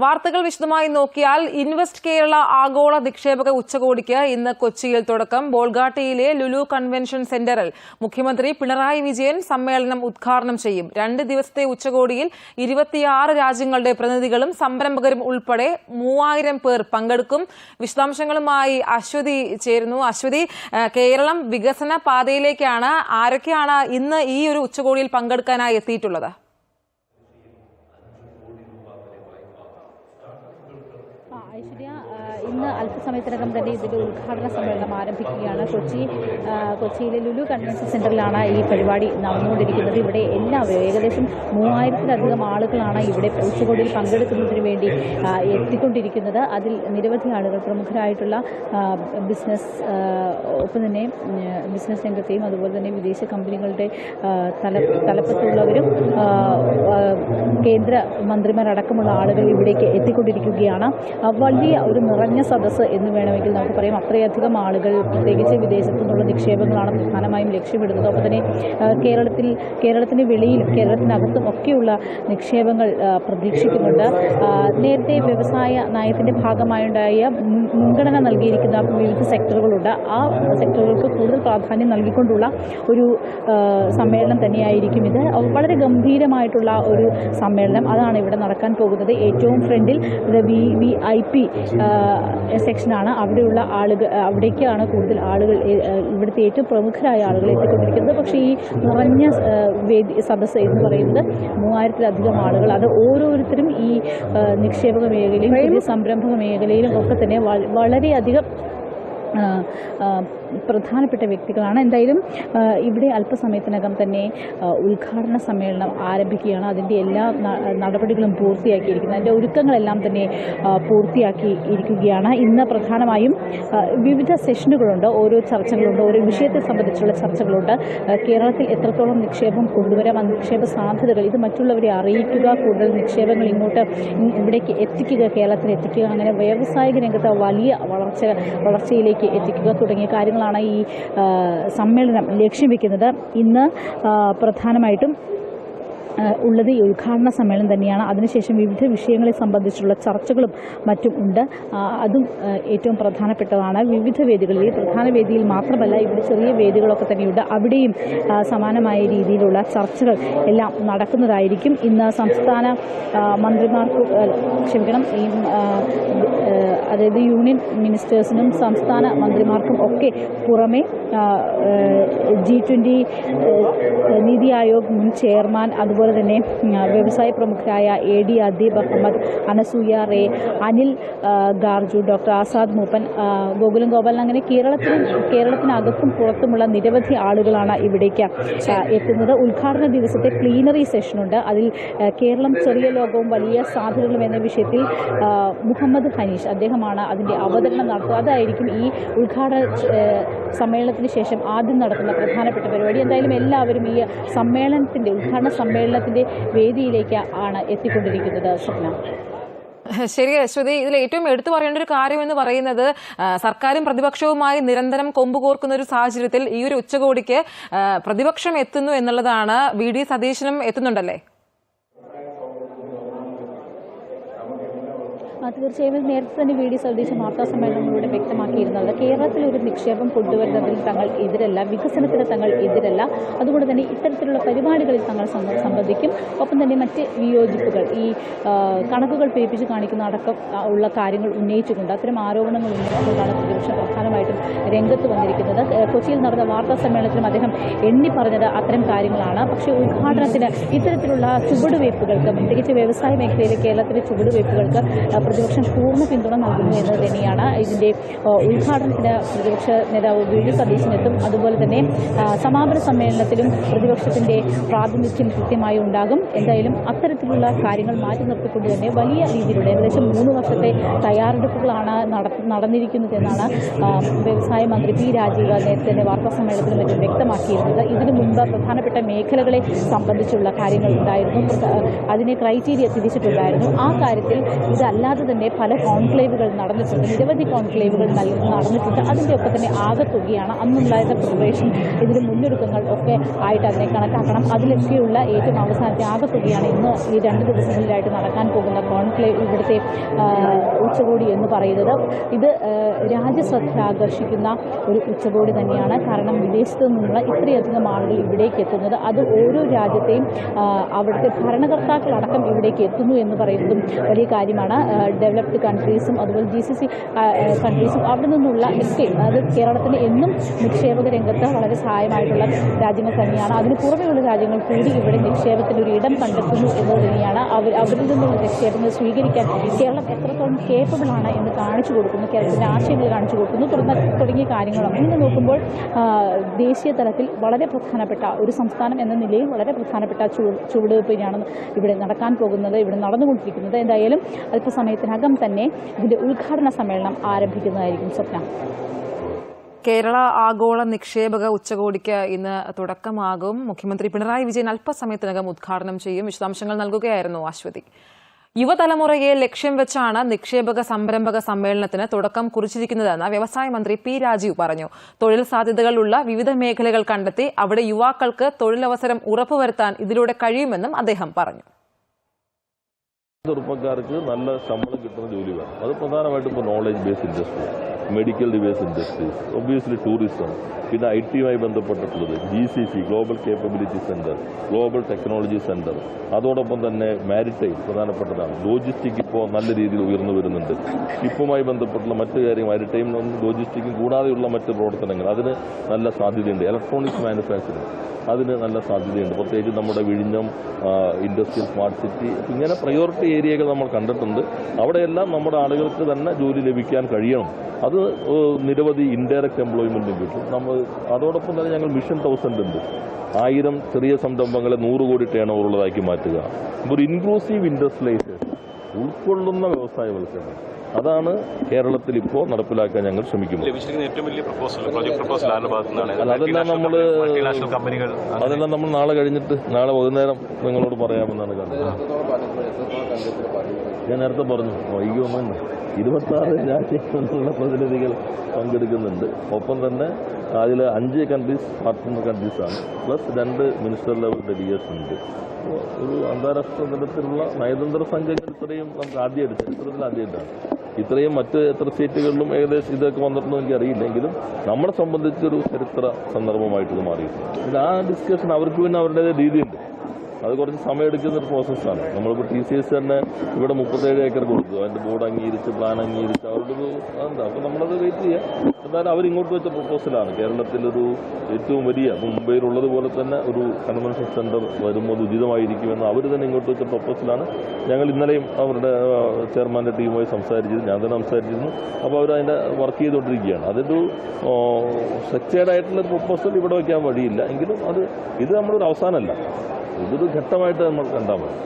വാർത്തകൾ വിശദമായി നോക്കിയാൽ ഇൻവെസ്റ്റ് കേരള ആഗോള നിക്ഷേപക ഉച്ചകോടിക്ക് ഇന്ന് കൊച്ചിയിൽ തുടക്കം. ബോൾഗാട്ടിയിലെ ലുലു കൺവെൻഷൻ സെന്ററിൽ മുഖ്യമന്ത്രി പിണറായി വിജയൻ സമ്മേളനം ഉദ്ഘാടനം ചെയ്യും. 2 ദിവസത്തെ ഉച്ചകോടിയിൽ 26 രാജ്യങ്ങളുടെ പ്രതിനിധികളും സംരംഭകരും ഉൾപ്പെടെ 3000 പേർ പങ്കെടുക്കും. വിശദാംശങ്ങളുമായി അശ്വതി ചേരുന്നു. അശ്വതി, കേരളം വികസന പാതയിലേക്കാണ്. ആരൊക്കെയാണ് ഇന്ന് ഈ ഒരു ഉച്ചകോടിയിൽ പങ്കെടുക്കാനായി എത്തിയിട്ടുള്ളത്? ഐശ്വര്യ, ഇന്ന് അല്പസമയത്തിനകം തന്നെ ഇതിന്റെ ഉദ്ഘാടന സമ്മേളനം ആരംഭിക്കുകയാണ്. കൊച്ചിയിലെ ലുലു കൺവെൻഷൻ സെന്ററിലാണ് ഈ പരിപാടി നടന്നുകൊണ്ടിരിക്കുന്നത്. ഇവിടെ എല്ലാവരും ഏകദേശം 3000-ലധികം ആളുകളാണ് ഇവിടെ ഉച്ചകോടിയിൽ പങ്കെടുക്കുന്നതിന് വേണ്ടി എത്തിക്കൊണ്ടിരിക്കുന്നത്. അതിൽ നിരവധി ആളുകൾ, പ്രമുഖരായിട്ടുള്ള ബിസിനസ്, ഒപ്പം തന്നെ ബിസിനസ് രംഗത്തെയും അതുപോലെ തന്നെ വിദേശ കമ്പനികളുടെ തലപ്പത്തുള്ളവരും കേന്ദ്ര മന്ത്രിമാരടക്കമുള്ള ആളുകൾ ഇവിടേക്ക് എത്തിക്കൊണ്ടിരിക്കുകയാണ്. വലിയ ഒരു നിറഞ്ഞ സദസ്സ് എന്ന് വേണമെങ്കിൽ നമുക്ക് പറയാം. അത്രയധികം ആളുകൾ, പ്രത്യേകിച്ച് വിദേശത്തു നിന്നുള്ള നിക്ഷേപങ്ങളാണ് പ്രധാനമായും ലക്ഷ്യമിടുന്നത്. ഒപ്പം തന്നെ കേരളത്തിന് വെളിയിലും കേരളത്തിനകത്തും ഒക്കെയുള്ള നിക്ഷേപങ്ങൾ പ്രതീക്ഷിക്കുന്നുണ്ട്. നേരത്തെ വ്യവസായ നയത്തിന്റെ ഭാഗമായുണ്ടായ മുൻഗണന നൽകിയിരിക്കുന്ന വിവിധ സെക്ടറുകളുണ്ട്. ആ സെക്ടറുകൾക്ക് കൂടുതൽ പ്രാധാന്യം നൽകിക്കൊണ്ടുള്ള ഒരു സമ്മേളനം തന്നെയായിരിക്കും ഇത്. വളരെ ഗംഭീരമായിട്ടുള്ള ഒരു സമ്മേളനം, അതാണ് ഇവിടെ നടക്കാൻ പോകുന്നത്. ഏറ്റവും ഫ്രണ്ടിൽ VIP സെക്ഷനാണ്. അവിടെയുള്ള ആളുകൾ, അവിടേക്കാണ് കൂടുതൽ ആളുകൾ, ഇവിടുത്തെ ഏറ്റവും പ്രമുഖരായ ആളുകൾ എത്തിക്കൊണ്ടിരിക്കുന്നത്. പക്ഷേ ഈ നിറഞ്ഞ സദസ്സ് എന്ന് പറയുന്നത് 3000-ലധികം ആളുകൾ, അത് ഓരോരുത്തരും ഈ നിക്ഷേപക മേഖലയിലും പുതിയ സംരംഭക മേഖലയിലും ഒക്കെ തന്നെ വളരെയധികം പ്രധാനപ്പെട്ട വ്യക്തികളാണ്. എന്തായാലും ഇവിടെ അല്പസമയത്തിനകം തന്നെ ഉദ്ഘാടന സമ്മേളനം ആരംഭിക്കുകയാണ്. അതിൻ്റെ എല്ലാ നടപടികളും പൂർത്തിയാക്കിയിരിക്കുന്നത്, അതിൻ്റെ ഒരുക്കങ്ങളെല്ലാം തന്നെ പൂർത്തിയാക്കി ഇരിക്കുകയാണ്. ഇന്ന് പ്രധാനമായും വിവിധ സെഷനുകളുണ്ട്, ഓരോ ചർച്ചകളുണ്ട്, ഓരോ വിഷയത്തെ സംബന്ധിച്ചുള്ള ചർച്ചകളുണ്ട്. കേരളത്തിൽ എത്രത്തോളം നിക്ഷേപം കൊണ്ടുവരാം, നിക്ഷേപ സാധ്യതകൾ, ഇത് മറ്റുള്ളവരെ അറിയിക്കുക, കൂടുതൽ നിക്ഷേപങ്ങൾ ഇവിടേക്ക് എത്തിക്കുക, കേരളത്തിൽ എത്തിക്കുക, അങ്ങനെ വ്യാവസായിക രംഗത്ത് വലിയ വളർച്ചയിലേക്ക് എത്തിക്കുക തുടങ്ങിയ കാര്യങ്ങളാണ് ഈ സമ്മേളനം ലക്ഷ്യം വെക്കുന്നത്. ഇന്ന് പ്രധാനമായിട്ടും ഉള്ളത് ഈ ഉദ്ഘാടന സമ്മേളനം തന്നെയാണ്. അതിനുശേഷം വിവിധ വിഷയങ്ങളെ സംബന്ധിച്ചുള്ള ചർച്ചകളും മറ്റും ഉണ്ട്. അതും ഏറ്റവും പ്രധാനപ്പെട്ടതാണ്. വിവിധ വേദികളിൽ, ഈ പ്രധാന വേദിയിൽ മാത്രമല്ല, ഇവിടെ ചെറിയ വേദികളൊക്കെ തന്നെയുണ്ട്. അവിടെയും സമാനമായ രീതിയിലുള്ള ചർച്ചകൾ എല്ലാം നടക്കുന്നതായിരിക്കും. ഇന്ന് സംസ്ഥാന മന്ത്രിമാർക്ക് അതായത് യൂണിയൻ മിനിസ്റ്റേഴ്സിനും സംസ്ഥാന മന്ത്രിമാർക്കും ഒക്കെ പുറമെ G20 നീതി ആയോഗ് മുൻ ചെയർമാൻ, അതുപോലെ തന്നെ വ്യവസായ പ്രമുഖരായ AD അദീബ് അഹമ്മദ്, അനസൂയ റേ, അനിൽ ഗാർജു, ഡോക്ടർ ആസാദ് മൂപ്പൻ, ഗോകുലം ഗോപാലൻ, അങ്ങനെ കേരളത്തിനകത്തും പുറത്തുമുള്ള നിരവധി ആളുകളാണ് ഇവിടേക്ക് എത്തുന്നത്. ഉദ്ഘാടന ദിവസത്തെ പ്ലീനറി സെഷനുണ്ട്. അതിൽ കേരളം ചെറിയ ലോകവും വലിയ സാധ്യതകളും എന്ന വിഷയത്തിൽ മുഹമ്മദ് ഹനീഷ്, അദ്ദേഹമാണ് അതിൻ്റെ അവതരണം നടത്തുക. അതായിരിക്കും ഈ ഉദ്ഘാടന സമ്മേളനത്തിന് ശേഷം ആദ്യം നടത്തുന്ന പ്രധാനപ്പെട്ട പരിപാടി. എന്തായാലും എല്ലാവരും ഈ ഉദ്ഘാടന സമ്മേളനത്തിന്റെ വേദിയിലേക്ക് ആണ് എത്തിക്കൊണ്ടിരിക്കുന്നത്. സ്വപ്ന. ശരി അശ്വതി, ഇതിൽ ഏറ്റവും എടുത്തു പറയേണ്ട ഒരു കാര്യം എന്ന് പറയുന്നത്, സർക്കാരും പ്രതിപക്ഷവുമായി നിരന്തരം കൊമ്പുകോർക്കുന്ന ഒരു സാഹചര്യത്തിൽ ഈ ഒരു ഉച്ചകോടിക്ക് പ്രതിപക്ഷം എത്തുന്നു എന്നുള്ളതാണ്. VD സതീശനും എത്തുന്നുണ്ടല്ലേ? തീർച്ചയായും നേരത്തെ തന്നെ VD സതീശൻ വാർത്താ സമ്മേളനങ്ങളിലൂടെ വ്യക്തമാക്കിയിരുന്നത് കേരളത്തിൽ ഒരു നിക്ഷേപം കൊണ്ടുവരുന്നതിൽ തങ്ങൾ എതിരല്ല, വികസനത്തിന് തങ്ങൾ എതിരല്ല. അതുകൊണ്ട് തന്നെ ഇത്തരത്തിലുള്ള പരിപാടികളിൽ തങ്ങൾ സംബന്ധിക്കും. ഒപ്പം തന്നെ മറ്റ് വിയോജിപ്പുകൾ, ഈ കണക്കുകൾ പെരുപ്പിച്ച് കാണിക്കുന്ന അടക്കം ഉള്ള കാര്യങ്ങൾ ഉന്നയിച്ചുകൊണ്ട്, അത്തരം ആരോപണങ്ങൾ ഉന്നയിച്ചുകൊണ്ടാണ് പ്രതിപക്ഷം പ്രധാനമായിട്ടും രംഗത്ത് വന്നിരിക്കുന്നത്. കൊച്ചിയിൽ നടന്ന വാർത്താ സമ്മേളനത്തിലും അദ്ദേഹം എണ്ണി പറഞ്ഞത് അത്തരം കാര്യങ്ങളാണ്. പക്ഷേ ഉദ്ഘാടനത്തിന് ഇത്തരത്തിലുള്ള ചുവടുവയ്പ്പുകൾക്ക്, പ്രത്യേകിച്ച് വ്യവസായ മേഖലയിലെ കേരളത്തിലെ ചുവടുവയ്പ്പുകൾക്ക് പ്രതിപക്ഷം പൂർണ്ണ പിന്തുണ നൽകുന്നു എന്നത് തന്നെയാണ്. ഇതിന്റെ ഉദ്ഘാടനത്തിന് പ്രതിപക്ഷ നേതാവ് VD സതീശനെത്തും. അതുപോലെ തന്നെ സമാപന സമ്മേളനത്തിലും പ്രതിപക്ഷത്തിന്റെ പ്രാതിനിധ്യം കൃത്യമായി ഉണ്ടാകും. എന്തായാലും അത്തരത്തിലുള്ള കാര്യങ്ങൾ മാറ്റി നിർത്തിക്കൊണ്ട് തന്നെ വലിയ രീതിയിലുള്ള ഏകദേശം 3 വർഷത്തെ തയ്യാറെടുപ്പുകളാണ് നടന്നിരിക്കുന്നതെന്നാണ് വ്യവസായ മന്ത്രി P. രാജീവ് നേരത്തെ തന്നെ വാർത്താ സമ്മേളനത്തിൽ മറ്റും വ്യക്തമാക്കിയിരുന്നത്. ഇതിനു മുൻപ് പ്രധാനപ്പെട്ട മേഖലകളെ സംബന്ധിച്ചുള്ള കാര്യങ്ങൾ ഉണ്ടായിരുന്നു, അതിനെ ക്രൈറ്റീരിയ തിരിച്ചിട്ടുണ്ടായിരുന്നു. ആ കാര്യത്തിൽ ഇതല്ലാതെ അല്ലാതെ തന്നെ പല കോൺക്ലേവുകൾ നടന്നിട്ടുണ്ട്, നിരവധി കോൺക്ലേവുകൾ നടന്നിട്ടുണ്ട്. അതിൻ്റെ ഒക്കെ തന്നെ ആകെ തുകയാണ് അന്നുണ്ടായിരുന്ന പ്രിപ്പറേഷൻ, ഇതിന് മുന്നൊരുക്കങ്ങൾ ഒക്കെ ആയിട്ട് അതിനെ കണക്കാക്കണം. അതിലൊക്കെയുള്ള ഏറ്റവും അവസാനത്തെ ആകെ തുകയാണ് ഇന്ന് ഈ 2 ദിവസങ്ങളിലായിട്ട് നടക്കാൻ പോകുന്ന കോൺക്ലേവ്, ഇവിടുത്തെ ഉച്ചകോടി എന്ന് പറയുന്നത്. ഇത് രാജ്യശ്രദ്ധ ആകർഷിക്കുന്ന ഒരു ഉച്ചകോടി തന്നെയാണ്. കാരണം വിദേശത്ത് നിന്നുള്ള ഇത്രയധികം ആളുകൾ ഇവിടേക്ക് എത്തുന്നത്, അത് ഓരോ രാജ്യത്തെയും അവിടുത്തെ ഭരണകർത്താക്കളടക്കം ഇവിടേക്ക് എത്തുന്നു എന്ന് പറയുന്നതും വലിയ കാര്യമാണ്. ഡെവലപ്ഡ് കൺട്രീസും അതുപോലെ GCC കൺട്രീസും അവിടെ നിന്നുള്ള ഒക്കെ, അത് കേരളത്തിന് എന്നും നിക്ഷേപക രംഗത്ത് വളരെ സഹായമായിട്ടുള്ള രാജ്യങ്ങൾ തന്നെയാണ്. അതിന് പുറമെയുള്ള രാജ്യങ്ങൾ കൂടി ഇവിടെ നിക്ഷേപത്തിന് ഒരു ഇടം കണ്ടെത്തുന്നു എന്നത് തന്നെയാണ്. അവരിൽ നിന്നുള്ള നിക്ഷേപങ്ങൾ സ്വീകരിക്കാൻ കേരളം എത്രത്തോളം കേപ്പബിൾ ആണ് എന്ന് കാണിച്ചു കൊടുക്കുന്നു, കേരളത്തിൻ്റെ ആശയങ്ങൾ കാണിച്ചു കൊടുക്കുന്നു തുടങ്ങിയ കാര്യങ്ങളാണ്. ഇങ്ങനെ നോക്കുമ്പോൾ ദേശീയ തലത്തിൽ വളരെ പ്രധാനപ്പെട്ട ഒരു സംസ്ഥാനം എന്ന നിലയിൽ വളരെ പ്രധാനപ്പെട്ട ചുവടുവയ്പ്പിനാണ് ഇവിടെ നടക്കാൻ പോകുന്നത്, ഇവിടെ നടന്നുകൊണ്ടിരിക്കുന്നത്. എന്തായാലും അല്പസമയത്തിനകം തന്നെ ഇതിൻ്റെ ഉദ്ഘാടന സമ്മേളനം ആരംഭിക്കുന്നതായിരിക്കും. സ്വപ്ന. കേരള ആഗോള നിക്ഷേപക ഉച്ചകോടിക്ക് ഇന്ന് തുടക്കമാകും. മുഖ്യമന്ത്രി പിണറായി വിജയൻ അല്പസമയത്തിനകം ഉദ്ഘാടനം ചെയ്യും. വിശദാംശങ്ങൾ നൽകുകയായിരുന്നു അശ്വതി. യുവതലമുറയെ ലക്ഷ്യം വെച്ചാണ് നിക്ഷേപക സംരംഭക സമ്മേളനത്തിന് തുടക്കം കുറിച്ചിരിക്കുന്നതെന്ന് വ്യവസായ മന്ത്രി P. രാജീവ് പറഞ്ഞു. തൊഴിൽ സാധ്യതകളുള്ള വിവിധ മേഖലകൾ കണ്ടെത്തി അവിടെ യുവാക്കൾക്ക് തൊഴിലവസരം ഉറപ്പുവരുത്താൻ ഇതിലൂടെ കഴിയുമെന്നും അദ്ദേഹം പറഞ്ഞു. ചെറുപ്പക്കാർക്ക് നല്ല ശമ്പളം കിട്ടുന്ന ജോലി വേണം. അത് പ്രധാനമായിട്ടും ഇപ്പോൾ knowledge based industry, medical device industries, obviously tourism, പിന്നെ IT-യുമായി ബന്ധപ്പെട്ടിട്ടുള്ളത് GCC global capability centre, global technology centre, അതോടൊപ്പം തന്നെ മാരിടൈം പ്രധാനപ്പെട്ടതാണ്. ലോജിസ്റ്റിക് ഇപ്പോൾ നല്ല രീതിയിൽ ഉയർന്നു വരുന്നുണ്ട്. ഷിപ്പുമായി ബന്ധപ്പെട്ടുള്ള മറ്റു കാര്യം, മാരിടൈം ലോജിസ്റ്റിക്കും കൂടാതെയുള്ള മറ്റ് പ്രവർത്തനങ്ങൾ, അതിന് നല്ല സാധ്യതയുണ്ട്. ഇലക്ട്രോണിക്സ് മാനുഫാക്ചറിംഗ്, അതിന് നല്ല സാധ്യതയുണ്ട്. പ്രത്യേകിച്ച് നമ്മുടെ വിഴിഞ്ഞം ഇൻഡസ്ട്രിയൽ സ്മാർട്ട് സിറ്റി, ഇങ്ങനെ പ്രയോറിറ്റി ഏരിയകൾ നമ്മൾ കണ്ടിട്ടുണ്ട്. അവിടെയെല്ലാം നമ്മുടെ ആളുകൾക്ക് തന്നെ ജോലി ലഭിക്കാൻ കഴിയണം. അത് നിരവധി ഇൻഡയറക്റ്റ് എംപ്ലോയ്മെൻറ്റും കിട്ടും. നമ്മൾ അതോടൊപ്പം തന്നെ ഞങ്ങൾ മിഷൻ 1000 ഉണ്ട്. 1000 ചെറിയ സംരംഭങ്ങളെ 100 കോടി ടേൺ ഓവറുള്ളതാക്കി മാറ്റുക. ഒരു ഇൻക്ലൂസീവ് ഇൻഡസ്ട്രിയലൈസേഷൻ, ഉൾക്കൊള്ളുന്ന വ്യവസായവൽക്കരണം, അതാണ് കേരളത്തിൽ ഇപ്പോൾ നടപ്പിലാക്കാൻ ഞങ്ങൾ ശ്രമിക്കുന്നത്. അതെല്ലാം നമ്മൾ നാളെ കഴിഞ്ഞിട്ട്, നാളെ വൈകുന്നേരം നിങ്ങളോട് പറയാമെന്നാണ് കാണുന്നത്. ഞാൻ നേരത്തെ പറഞ്ഞു, വൈകിയൊന്നും 26 രാജ്യങ്ങളിലുള്ള പ്രതിനിധികൾ പങ്കെടുക്കുന്നുണ്ട്. ഒപ്പം തന്നെ അതിൽ 5 കൺട്രീസ് പാർട്ട്ണർ കൺട്രീസാണ്, പ്ലസ് 2 മിനിസ്റ്റർ ലെവൽ ഡെലിഗേഷൻ ഉണ്ട്. ഒരു അന്താരാഷ്ട്ര തലത്തിലുള്ള നയതന്ത്ര സംഘങ്ങൾ ഇത്രയും നമുക്ക് ആദ്യമായിട്ട്, ചരിത്രത്തിൽ ആദ്യമായിട്ടാണ്. ഇത്രയും മറ്റ് എത്ര സ്റ്റേറ്റുകളിലും ഏകദേശം ഇതൊക്കെ വന്നിട്ടുണ്ടോ എനിക്ക് അറിയില്ലെങ്കിലും നമ്മളെ സംബന്ധിച്ചൊരു ചരിത്ര സന്ദർഭമായിട്ട് ഇത് മാറിയിട്ടുണ്ട്. ആ ഡിസ്കഷൻ അവർക്ക് പിന്നെ അവരുടേതായ രീതിയുണ്ട്. അത് കുറച്ച് സമയമെടുക്കുന്ന ഒരു പ്രോസസ്സാണ്. നമ്മളിപ്പോൾ TCS തന്നെ ഇവിടെ 37 ഏക്കർ കൊടുത്തു. അതിൻ്റെ ബോർഡ് അംഗീകരിച്ച്, പ്ലാൻ അംഗീകരിച്ച്, അവരുടെ ഒരു എന്താ, അപ്പോൾ നമ്മളത് വെയിറ്റ് ചെയ്യാം. എന്നാലും അവരിങ്ങോട്ട് വെച്ച പ്രപ്പോസലാണ്. കേരളത്തിലൊരു ഏറ്റവും വലിയ, മുംബൈയിലുള്ളതുപോലെ തന്നെ ഒരു കൺവെൻഷൻ സെൻറ്റർ വരുമ്പോൾ ഉചിതമായിരിക്കുമെന്ന് അവർ തന്നെ ഇങ്ങോട്ട് വെച്ച പ്രപ്പോസലാണ്. ഞങ്ങൾ ഇന്നലെയും അവരുടെ ചെയർമാൻ്റെ ടീമുമായി സംസാരിച്ചിരുന്നു, ഞാൻ തന്നെ സംസാരിച്ചിരുന്നു. അപ്പോൾ അവരതിൻ്റെ വർക്ക് ചെയ്തുകൊണ്ടിരിക്കുകയാണ്. അതൊരു സ്ട്രക്ചേർഡ് ആയിട്ടുള്ള പ്രപ്പോസൽ ഇവിടെ വയ്ക്കാൻ വഴിയില്ല. എങ്കിലും ഇത് നമ്മളൊരു അവസാനമല്ല, ഇതൊരു ഘട്ടമായിട്ട് നമ്മൾ കണ്ടാൽ മതി.